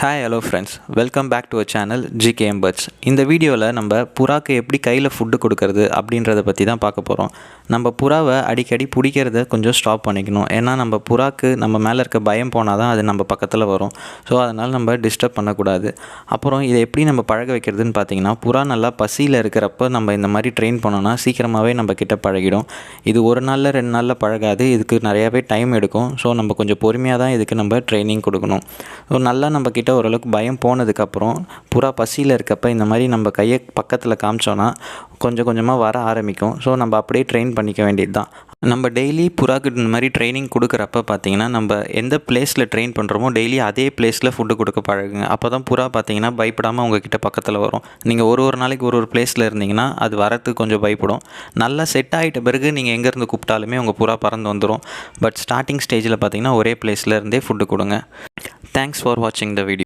Hi hello friends, welcome back to a channel GKM birds. இந்த வீடியோவில் நம்ம புறாக்கு எப்படி கையில் ஃபுட்டு கொடுக்கறது அப்படின்றத பற்றி தான் பார்க்க போகிறோம். நம்ம புறாவை அடிக்கடி பிடிக்கிறத கொஞ்சம் ஸ்டாப் பண்ணிக்கணும். ஏன்னா நம்ம புறாக்கு நம்ம மேலே இருக்க பயம் போனால் தான் அது நம்ம பக்கத்தில் வரும். ஸோ அதனால் நம்ம டிஸ்டர்ப் பண்ணக்கூடாது. அப்புறம் இதை எப்படி நம்ம பழக வைக்கிறதுன்னு பார்த்தீங்கன்னா, புறா நல்லா பசியில் இருக்கிறப்ப நம்ம இந்த மாதிரி ட்ரெயின் பண்ணோன்னா சீக்கிரமாகவே நம்ம கிட்ட பழகிடும். இது ஒரு நாளில் 2 நாளில் பழகாது. இதுக்கு நிறையாவே டைம் எடுக்கும். ஸோ நம்ம கொஞ்சம் பொறுமையாக தான் இதுக்கு நம்ம ட்ரைனிங் கொடுக்கணும். ஸோ நல்லா நம்ம கிட்ட ஓரளவுக்கு பயம் போனதுக்கப்புறம் புறா பசியில் இருக்கப்போ இந்த மாதிரி நம்ம கையை பக்கத்தில் காமிச்சோன்னா கொஞ்சம் கொஞ்சமாக வர ஆரம்பிக்கும். ஸோ நம்ம அப்படியே ட்ரெயின் பண்ணிக்க வேண்டியது தான். நம்ம டெய்லி புறாக்கு இந்த மாதிரி ட்ரைனிங் கொடுக்குறப்ப பார்த்திங்கன்னா, நம்ம எந்த பிளேஸில் ட்ரெயின் பண்ணுறோமோ டெய்லி அதே பிளேஸில் ஃபுட்டு கொடுக்க பழகுங்க. அப்போ தான் புறா பார்த்திங்கன்னா பயப்படாமல் உங்ககிட்ட பக்கத்தில் வரும். நீங்கள் ஒரு நாளைக்கு ஒரு பிளேஸில் இருந்தீங்கன்னா அது வரத்துக்கு கொஞ்சம் பயப்படும். நல்லா செட் ஆகிட்ட பிறகு நீங்கள் எங்கேருந்து கூப்பிட்டாலுமே உங்கள் புறா பறந்து வந்துடும். பட் ஸ்டார்டிங் ஸ்டேஜில் பார்த்திங்கன்னா ஒரே பிளேஸில் இருந்தே ஃபுட்டு கொடுங்க. தேங்க்ஸ் ஃபார் வாட்சிங் த வீடியோ.